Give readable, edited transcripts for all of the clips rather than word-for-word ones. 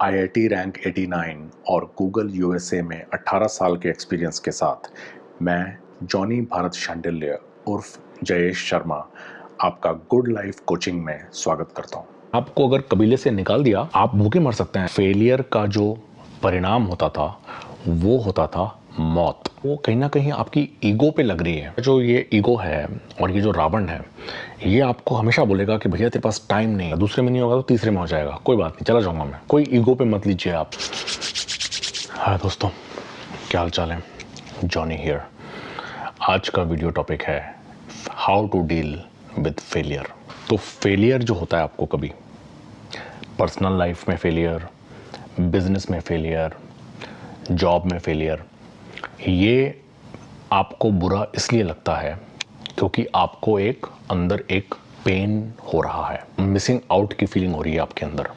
IIT rank 89 और Google USA में 18 साल के एक्सपीरियंस के साथ मैं जॉनी भारत शांडिल्य उर्फ जयेश शर्मा आपका गुड लाइफ कोचिंग में स्वागत करता हूँ। आपको अगर कबीले से निकाल दिया आप भूखे मर सकते हैं। फेलियर का जो परिणाम होता था वो होता था मौत। वो कहीं ना कहीं आपकी ईगो पे लग रही है। जो ये ईगो है और ये जो रावण है ये आपको हमेशा बोलेगा कि भैया तेरे पास टाइम नहीं है, दूसरे में नहीं होगा तो तीसरे में हो जाएगा, कोई बात नहीं, चला जाऊंगा मैं, कोई ईगो पे मत लीजिए आप। हाँ दोस्तों, क्या हाल चाल है? Johnny here. आज का वीडियो टॉपिक है how to deal with failure. तो फेलियर जो होता है आपको कभी पर्सनल लाइफ में फेलियर, बिजनेस में फेलियर, जॉब में फेलियर, ये आपको बुरा इसलिए लगता है क्योंकि आपको एक अंदर एक पेन हो रहा है, मिसिंग आउट की फीलिंग हो रही है आपके अंदर।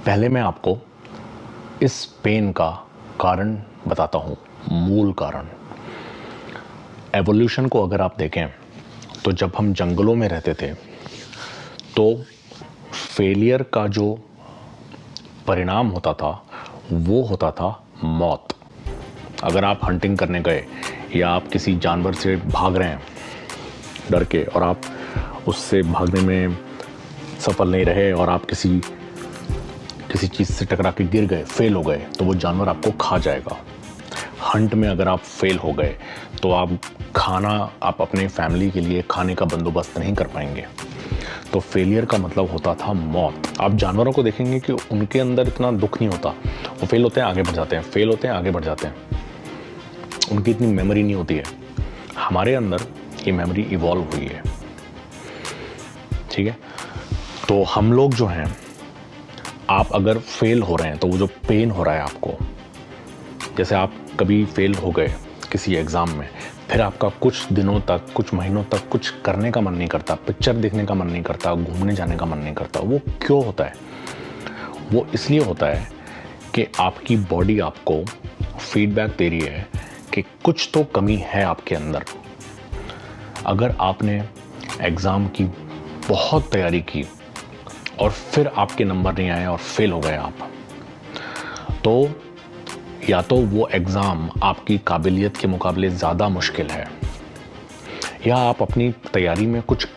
पहले मैं आपको इस पेन का कारण बताता हूं, मूल कारण। एवोल्यूशन को अगर आप देखें तो जब हम जंगलों में रहते थे तो फेलियर का जो परिणाम होता था वो होता था मौत। अगर आप हंटिंग करने गए या आप किसी जानवर से भाग रहे हैं डर के और आप उससे भागने में सफल नहीं रहे और आप किसी चीज़ से टकरा के गिर गए, फेल हो गए, तो वो जानवर आपको खा जाएगा। हंट में अगर आप फेल हो गए तो आप अपने फैमिली के लिए खाने का बंदोबस्त नहीं कर पाएंगे। तो फेलियर का मतलब होता था मौत। आप जानवरों को देखेंगे कि उनके अंदर इतना दुख नहीं होता, वो फेल होते हैं आगे बढ़ जाते हैं, फेल होते हैं आगे बढ़ जाते हैं, उनकी इतनी मेमोरी नहीं होती है। हमारे अंदर ये मेमोरी इवॉल्व हुई है, ठीक है। तो हम लोग जो हैं, आप अगर फेल हो रहे हैं तो वो जो पेन हो रहा है आपको, जैसे आप कभी फेल हो गए किसी एग्ज़ाम में, फिर आपका कुछ दिनों तक, कुछ महीनों तक कुछ करने का मन नहीं करता, पिक्चर देखने का मन नहीं करता, घूमने जाने का मन नहीं करता। वो क्यों होता है? वो इसलिए होता है कि आपकी बॉडी आपको फीडबैक दे रही है कि कुछ तो कमी है आपके अंदर। अगर आपने एग्ज़ाम की बहुत तैयारी की और फिर आपके नंबर नहीं आए और फेल हो गए आप, तो या तो वो एग्ज़ाम आपकी काबिलियत के मुकाबले ज़्यादा मुश्किल है, या आप अपनी तैयारी में कुछ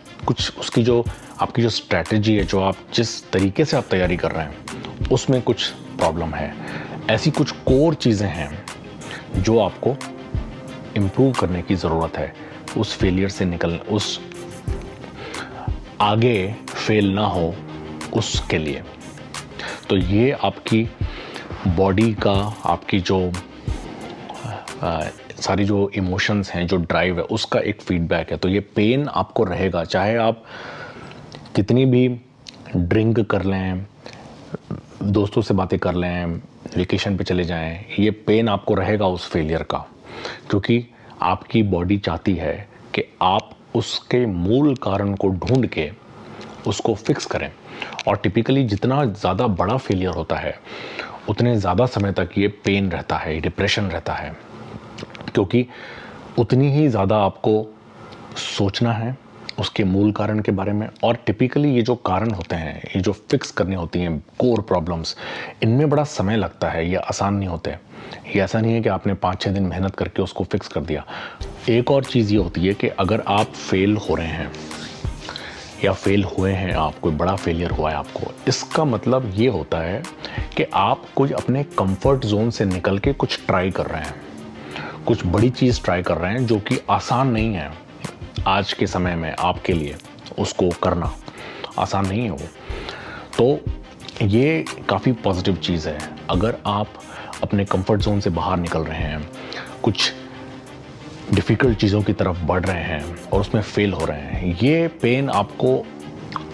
उसकी जो आपकी जो स्ट्रैटेजी है, जो आप जिस तरीके से आप तैयारी कर रहे हैं उसमें कुछ प्रॉब्लम है। ऐसी कुछ कोर चीज़ें हैं जो आपको इम्प्रूव करने की ज़रूरत है उस फेलियर से उस आगे फेल ना हो उसके लिए। तो ये आपकी बॉडी का, आपकी जो सारी जो इमोशंस हैं, जो ड्राइव है, उसका एक फीडबैक है। तो ये पेन आपको रहेगा, चाहे आप कितनी भी ड्रिंक कर लें, दोस्तों से बातें कर लें, वेकेशन पे चले जाएं, ये पेन आपको रहेगा उस फेलियर का, क्योंकि आपकी बॉडी चाहती है कि आप उसके मूल कारण को ढूंढ के उसको फिक्स करें। और टिपिकली जितना ज़्यादा बड़ा फेलियर होता है उतने ज़्यादा समय तक ये पेन रहता है, डिप्रेशन रहता है, क्योंकि उतनी ही ज़्यादा आपको सोचना है उसके मूल कारण के बारे में। और टिपिकली ये जो कारण होते हैं, ये जो फिक्स करनी होती हैं कोर प्रॉब्लम्स, इनमें बड़ा समय लगता है, ये आसान नहीं होते। ये ऐसा नहीं है कि आपने 5-6 दिन मेहनत करके उसको फिक्स कर दिया। एक और चीज़ ये होती है कि अगर आप फेल हो रहे हैं या फेल हुए हैं, आप कोई बड़ा फेलियर हुआ है आपको, इसका मतलब ये होता है कि आप कोई अपने कंफर्ट जोन से निकल के कुछ ट्राई कर रहे हैं, कुछ बड़ी चीज़ ट्राई कर रहे हैं जो कि आसान नहीं है आज के समय में आपके लिए। उसको करना आसान नहीं है वो। तो ये काफ़ी पॉजिटिव चीज़ है। अगर आप अपने कंफर्ट जोन से बाहर निकल रहे हैं, कुछ डिफ़िकल्ट चीज़ों की तरफ बढ़ रहे हैं और उसमें फेल हो रहे हैं, ये पेन आपको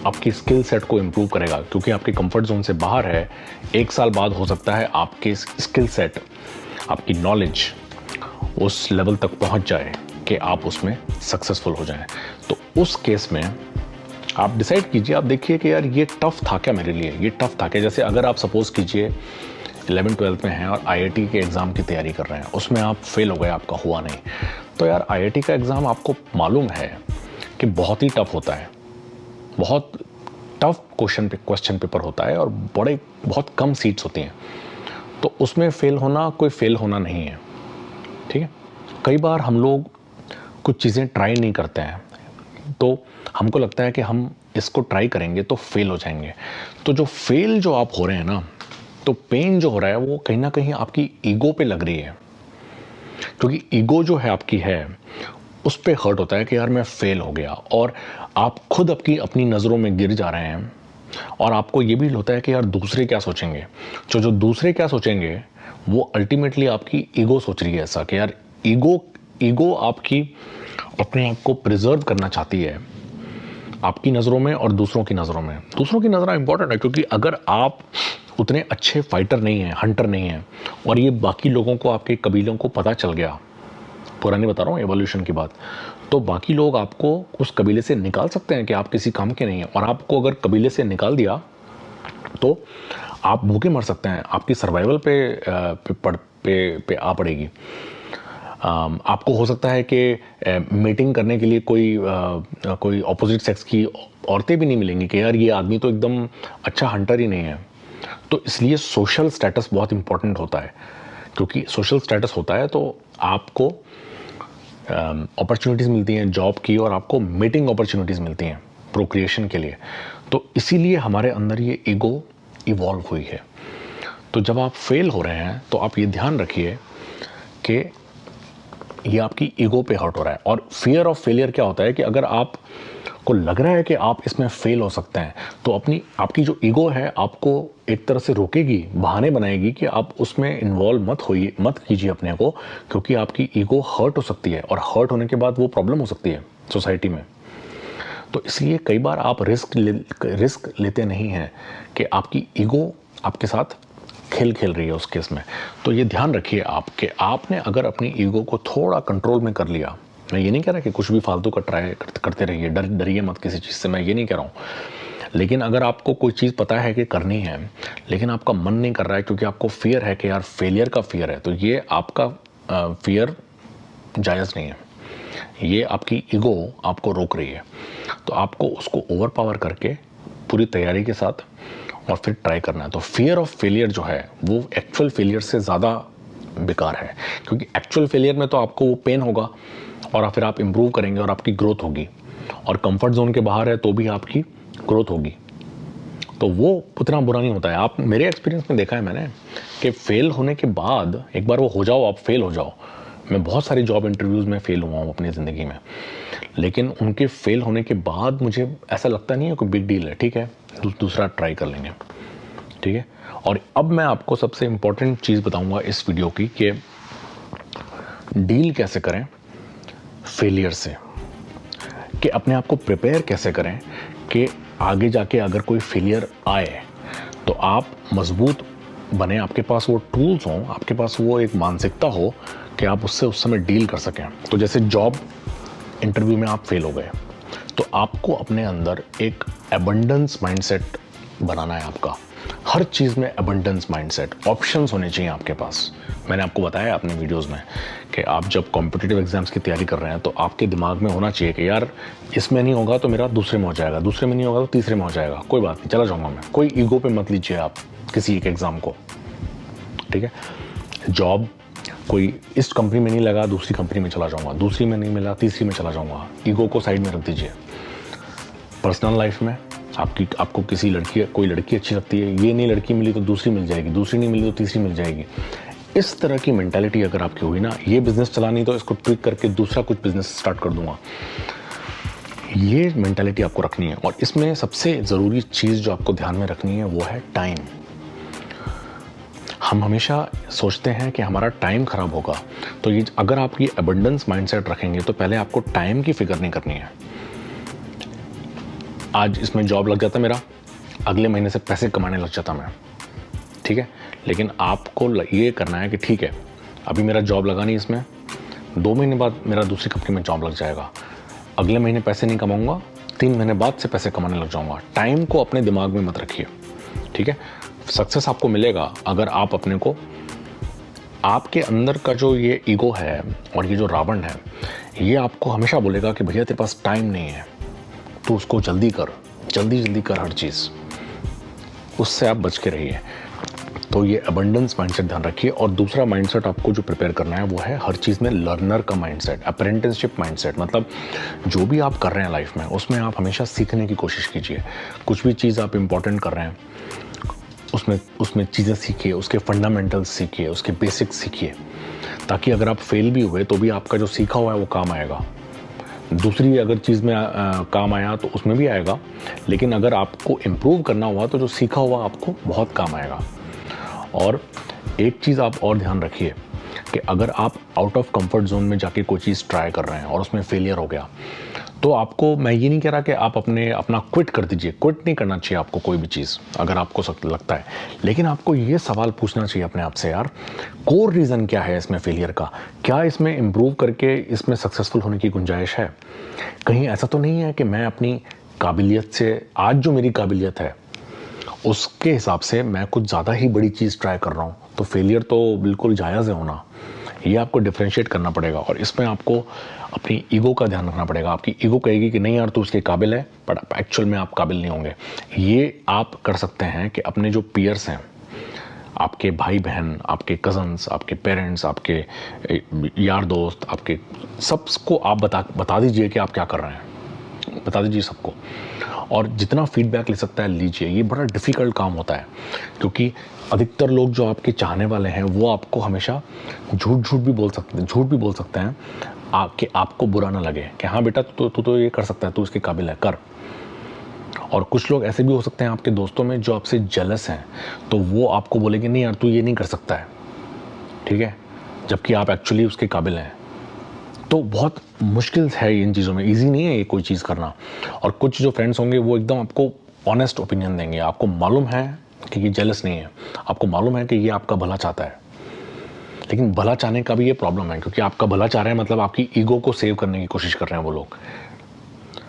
आपकी स्किल सेट को इम्प्रूव करेगा, क्योंकि आपके कंफर्ट जोन से बाहर है। 1 साल बाद हो सकता है आपके स्किल सेट, आपकी नॉलेज उस लेवल तक पहुंच जाए कि आप उसमें सक्सेसफुल हो जाएं। तो उस केस में आप डिसाइड कीजिए, आप देखिए कि यार ये टफ़ था क्या मेरे लिए, ये टफ़ था क्या। जैसे अगर आप सपोज़ कीजिए 11-12 में हैं और आईआईटी के एग्ज़ाम की तैयारी कर रहे हैं, उसमें आप फेल हो गए, आपका हुआ नहीं, तो यार आईआईटी का एग्ज़ाम आपको मालूम है कि बहुत ही टफ होता है, बहुत टफ क्वेश्चन पेपर होता है और बहुत कम सीट्स होती हैं, तो उसमें फेल होना कोई फेल होना नहीं है, ठीक है। कई बार हम लोग कुछ चीज़ें ट्राई नहीं करते हैं, तो हमको लगता है कि हम इसको ट्राई करेंगे तो फेल हो जाएंगे। तो जो फेल जो आप हो रहे हैं ना, तो पेन जो हो रहा है वो कहीं ना कहीं आपकी ईगो पे लग रही है, क्योंकि ईगो जो है आपकी है उस पे हर्ट होता है कि यार मैं फेल हो गया, और आप खुद अपनी नज़रों में गिर जा रहे हैं, और आपको ये भी होता है कि यार दूसरे क्या सोचेंगे। जो दूसरे क्या सोचेंगे वो अल्टीमेटली आपकी ईगो सोच रही है ऐसा कि यार ईगो आपकी अपने आप को प्रिजर्व करना चाहती है आपकी नज़रों में और दूसरों की नज़रों में। दूसरों की नज़र इंपॉर्टेंट है, क्योंकि अगर आप उतने अच्छे फाइटर नहीं हैं, हंटर नहीं हैं, और ये बाकी लोगों को, आपके कबीलों को पता चल गया, पुरानी बता रहा हूँ एवोल्यूशन की बात, तो बाकी लोग आपको उस कबीले से निकाल सकते हैं कि आप किसी काम के नहीं हैं। और आपको अगर कबीले से निकाल दिया तो आप भूखे मर सकते हैं, आपकी सर्वाइवल पे आ पड़ेगी। आपको हो सकता है कि मीटिंग करने के लिए कोई ऑपोजिट सेक्स की औरतें भी नहीं मिलेंगी कि यार ये आदमी तो एकदम अच्छा हंटर ही नहीं है। तो इसलिए सोशल स्टेटस बहुत इंपॉर्टेंट होता है, क्योंकि सोशल स्टेटस होता है तो आपको अपॉर्चुनिटीज़ मिलती हैं जॉब की, और आपको मीटिंग अपॉर्चुनिटीज़ मिलती हैं प्रोक्रिएशन के लिए। तो इसीलिए हमारे अंदर ये ईगो इवॉल्व हुई है। तो जब आप फेल हो रहे हैं तो आप ये ध्यान रखिए कि ये आपकी ईगो पे हर्ट हो रहा है। और फियर ऑफ फेलियर क्या होता है कि अगर आप को लग रहा है कि आप इसमें फेल हो सकते हैं, तो आपकी जो ईगो है आपको एक तरह से रोकेगी, बहाने बनाएगी कि आप उसमें इन्वॉल्व मत कीजिए अपने को, क्योंकि आपकी ईगो हर्ट हो सकती है, और हर्ट होने के बाद वो प्रॉब्लम हो सकती है सोसाइटी में। तो इसलिए कई बार आप रिस्क लेते नहीं हैं कि आपकी ईगो आपके साथ खेल रही है उस केस में। तो ये ध्यान रखिए आप कि आपने अगर अपनी ईगो को थोड़ा कंट्रोल में कर लिया, मैं ये नहीं कह रहा कि कुछ भी फालतू का ट्राई करते रहिए, डरिए मत किसी चीज़ से, मैं ये नहीं कह रहा हूँ। लेकिन अगर आपको कोई चीज़ पता है कि करनी है, लेकिन आपका मन नहीं कर रहा है क्योंकि आपको फियर है कि यार फेलियर का फियर है, तो ये आपका फियर जायज़ नहीं है, ये आपकी ईगो आपको रोक रही है। तो आपको उसको ओवर पावर करके पूरी तैयारी के साथ और फिर ट्राई करना है। तो फियर ऑफ फेलियर जो है वो एक्चुअल फेलियर से ज़्यादा बेकार है, क्योंकि एक्चुअल फेलियर में तो आपको वो पेन होगा और फिर आप इम्प्रूव करेंगे और आपकी ग्रोथ होगी, और कंफर्ट जोन के बाहर है तो भी आपकी ग्रोथ होगी, तो वो उतना बुरा नहीं होता है। आप मेरे एक्सपीरियंस में देखा है मैंने कि फेल होने के बाद, एक बार वो हो जाओ, आप फेल हो जाओ। मैं बहुत सारी जॉब इंटरव्यूज़ में फेल हुआ हूँ अपनी ज़िंदगी में, लेकिन उनके फेल होने के बाद मुझे ऐसा लगता नहीं है कोई बिग डील है, ठीक है दूसरा ट्राई कर लेंगे, ठीक है। और अब मैं आपको सबसे इम्पोर्टेंट चीज़ बताऊंगा इस वीडियो की कि डील कैसे करें फेलियर से, कि अपने आप को प्रिपेयर कैसे करें कि आगे जाके अगर कोई फेलियर आए तो आप मजबूत बने, आपके पास वो टूल्स हों, आपके पास वो एक मानसिकता हो कि आप उससे उस समय डील कर सकें। तो जैसे जॉब इंटरव्यू में आप फेल हो गए, तो आपको अपने अंदर एक एबंडेंस माइंडसेट बनाना है। आपका हर चीज़ में एबंडेंस माइंडसेट, ऑप्शंस होने चाहिए आपके पास। मैंने आपको बताया अपने वीडियोस में कि आप जब कॉम्पिटिटिव एग्जाम्स की तैयारी कर रहे हैं तो आपके दिमाग में होना चाहिए कि यार इसमें नहीं होगा तो मेरा दूसरे में हो जाएगा, दूसरे में नहीं होगा तो तीसरे में हो जाएगा, कोई बात नहीं, चला जाऊँगा मैं। कोई ईगो पे मत लीजिए आप किसी एक एग्ज़ाम को, ठीक है। जॉब कोई इस कंपनी में नहीं लगा, दूसरी कंपनी में चला जाऊँगा, दूसरी में नहीं मिला, तीसरी में चला जाऊँगा, ईगो को साइड में रख दीजिए। पर्सनल लाइफ में आपको कोई लड़की अच्छी लगती है, ये नहीं लड़की मिली तो दूसरी मिल जाएगी, दूसरी नहीं मिली तो तीसरी मिल जाएगी। इस तरह की मेंटालिटी अगर आपकी हुई ना, ये बिजनेस चलानी तो इसको ट्विक करके दूसरा कुछ बिजनेस स्टार्ट कर दूंगा, ये मेंटालिटी आपको रखनी है। और इसमें सबसे ज़रूरी चीज़ जो आपको ध्यान में रखनी है वो है टाइम। हम हमेशा सोचते हैं कि हमारा टाइम ख़राब होगा, तो ये अगर आप ये एबंडेंस माइंडसेट रखेंगे तो पहले आपको टाइम की फिक्र नहीं करनी है। आज इसमें जॉब लग जाता मेरा, अगले महीने से पैसे कमाने लग जाता मैं, ठीक है। लेकिन आपको ये करना है कि ठीक है अभी मेरा जॉब लगा नहीं, इसमें 2 महीने बाद मेरा दूसरी कंपनी में जॉब लग जाएगा, अगले महीने पैसे नहीं कमाऊंगा, 3 महीने बाद से पैसे कमाने लग जाऊंगा। टाइम को अपने दिमाग में मत रखिए, ठीक है। सक्सेस आपको मिलेगा अगर आप अपने को, आपके अंदर का जो ये ईगो है और ये जो रावण है, ये आपको हमेशा बोलेगा कि भैया तेरे पास टाइम नहीं है, तू उसको जल्दी कर, जल्दी जल्दी कर हर चीज़, उससे आप बच के रहिए। तो ये अबंडेंस माइंडसेट ध्यान रखिए। और दूसरा माइंडसेट आपको जो प्रिपेयर करना है वो है हर चीज़ में लर्नर का माइंडसेट, अप्रेंटिसशिप माइंडसेट। मतलब जो भी आप कर रहे हैं लाइफ में, उसमें आप हमेशा सीखने की कोशिश कीजिए। कुछ भी चीज़ आप इम्पोर्टेंट कर रहे हैं, उसमें चीज़ें सीखिए, उसके फंडामेंटल्स सीखिए, उसके बेसिक्स सीखिए, ताकि अगर आप फेल भी हुए तो भी आपका जो सीखा हुआ है वो काम आएगा। दूसरी अगर चीज़ में काम आया तो उसमें भी आएगा, लेकिन अगर आपको इम्प्रूव करना हुआ तो जो सीखा हुआ आपको बहुत काम आएगा। और एक चीज़ आप और ध्यान रखिए कि अगर आप आउट ऑफ कंफर्ट जोन में जाके कोई चीज़ ट्राई कर रहे हैं और उसमें फेलियर हो गया, तो आपको, मैं ये नहीं कह रहा कि आप अपना क्विट कर दीजिए, क्विट नहीं करना चाहिए आपको कोई भी चीज़ अगर आपको लगता है, लेकिन आपको ये सवाल पूछना चाहिए अपने आप से, यार कोर रीज़न क्या है इसमें फेलियर का, क्या इसमें इम्प्रूव करके इसमें सक्सेसफुल होने की गुंजाइश है? कहीं ऐसा तो नहीं है कि मैं अपनी काबिलियत से, आज जो मेरी काबिलियत है उसके हिसाब से मैं कुछ ज़्यादा ही बड़ी चीज़ ट्राई कर रहा हूँ, तो फेलियर तो बिल्कुल जायज़ है होना। ये आपको डिफ्रेंशिएट करना पड़ेगा और इसमें आपको अपनी ईगो का ध्यान रखना पड़ेगा। आपकी ईगो कहेगी कि नहीं यार तू उसके काबिल है, बट एक्चुअल में आप काबिल नहीं होंगे। ये आप कर सकते हैं कि अपने जो पीयर्स हैं, आपके भाई बहन, आपके कज़न्स, आपके पेरेंट्स, आपके यार दोस्त, आपके सबको आप बता दीजिए कि आप क्या कर रहे हैं, बता दीजिए सबको। और जितना फीडबैक ले सकता है लीजिए। ये बड़ा डिफ़िकल्ट काम होता है, क्योंकि अधिकतर लोग जो आपके चाहने वाले हैं वो आपको हमेशा झूठ भी बोल सकते हैं कि आपको बुरा ना लगे कि हाँ बेटा तू तो ये कर सकता है, तू इसके काबिल है, कर। और कुछ लोग ऐसे भी हो सकते हैं आपके दोस्तों में जो आपसे जेलस हैं, तो वो आपको बोलेंगे नहीं यार तू ये नहीं कर सकता है, ठीक है, जबकि आप एक्चुअली उसके काबिल हैं। तो बहुत मुश्किल है इन चीज़ों में, इजी नहीं है ये कोई चीज़ करना। और कुछ जो फ्रेंड्स होंगे वो एकदम आपको ऑनेस्ट ओपिनियन देंगे, आपको मालूम है कि ये जेलस नहीं है, आपको मालूम है कि ये आपका भला चाहता है, लेकिन भला चाहने का भी ये प्रॉब्लम है, क्योंकि आपका भला चाह रहे हैं मतलब आपकी ईगो को सेव करने की कोशिश कर रहे हैं वो लोग,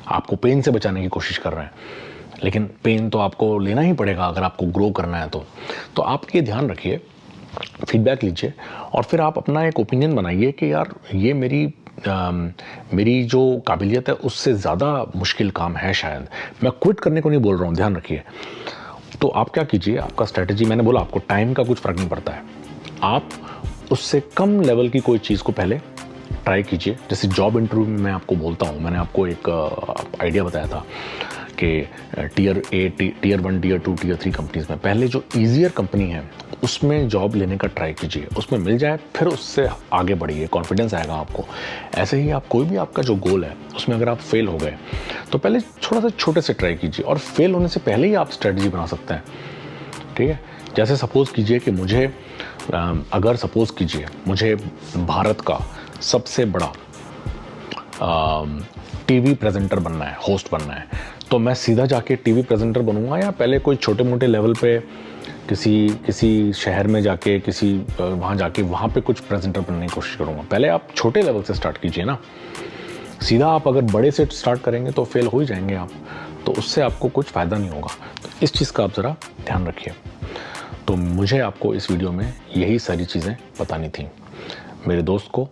आपको पेन से बचाने की कोशिश कर रहे हैं। लेकिन पेन तो आपको लेना ही पड़ेगा अगर आपको ग्रो करना है तो आप ये ध्यान रखिए, फीडबैक लीजिए और फिर आप अपना एक ओपिनियन बनाइए कि यार ये मेरी जो काबिलियत है उससे ज़्यादा मुश्किल काम है शायद। मैं क्विट करने को नहीं बोल रहा हूँ, ध्यान रखिए। तो आप क्या कीजिए, आपका स्ट्रैटेजी, मैंने बोला आपको टाइम का कुछ फ़र्क नहीं पड़ता है, आप उससे कम लेवल की कोई चीज़ को पहले ट्राई कीजिए। जैसे जॉब इंटरव्यू में मैं आपको बोलता हूँ, मैंने आपको एक आइडिया बताया था कि टियर 1, टियर 2, टियर 3 कंपनीज़ में पहले जो ईजियर कंपनी है उसमें जॉब लेने का ट्राई कीजिए, उसमें मिल जाए फिर उससे आगे बढ़िए, कॉन्फिडेंस आएगा आपको। ऐसे ही आप कोई भी आपका जो गोल है उसमें अगर आप फेल हो गए तो पहले थोड़ा सा छोटे से ट्राई कीजिए, और फेल होने से पहले ही आप स्ट्रेटजी बना सकते हैं, ठीक है। जैसे सपोज़ कीजिए कि मुझे भारत का सबसे बड़ा टीवी प्रेजेंटर बनना है, होस्ट बनना है, तो मैं सीधा जाके टीवी प्रेजेंटर बनूंगा या पहले कोई छोटे मोटे लेवल पे किसी शहर में जाके वहाँ पे कुछ प्रेजेंटर बनने की कोशिश करूँगा? पहले आप छोटे लेवल से स्टार्ट कीजिए ना। सीधा आप अगर बड़े से स्टार्ट करेंगे तो फेल हो ही जाएंगे आप, तो उससे आपको कुछ फ़ायदा नहीं होगा। तो इस चीज़ का आप ज़रा ध्यान रखिए। तो मुझे आपको इस वीडियो में यही सारी चीज़ें बतानी थी। मेरे दोस्त को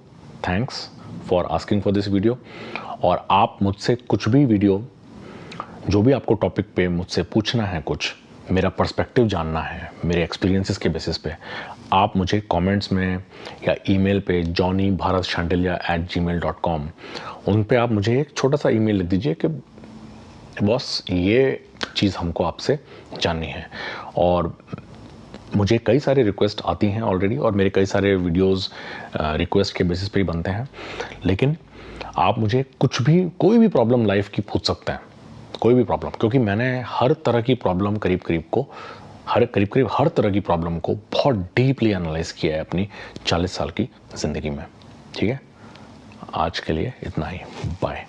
thanks for asking for this video. और आप मुझसे कुछ भी वीडियो, जो भी आपको टॉपिक पे मुझसे पूछना है, कुछ मेरा पर्सपेक्टिव जानना है मेरे एक्सपीरियंसेस के बेसिस पे, आप मुझे कमेंट्स में या ईमेल पे johnny.bharatchandeliya@gmail.com उन पे आप मुझे एक छोटा सा ईमेल लिख दीजिए कि बॉस ये चीज़ हमको आपसे जाननी है। और मुझे कई सारे रिक्वेस्ट आती हैं ऑलरेडी, और मेरे कई सारे वीडियोस रिक्वेस्ट के बेसिस पे ही बनते हैं। लेकिन आप मुझे कोई भी प्रॉब्लम लाइफ की पूछ सकते हैं, कोई भी प्रॉब्लम, क्योंकि मैंने हर तरह की प्रॉब्लम करीब करीब हर तरह की प्रॉब्लम को बहुत डीपली एनालाइज किया है अपनी 40 साल की ज़िंदगी में, ठीक है। आज के लिए इतना ही, बाय।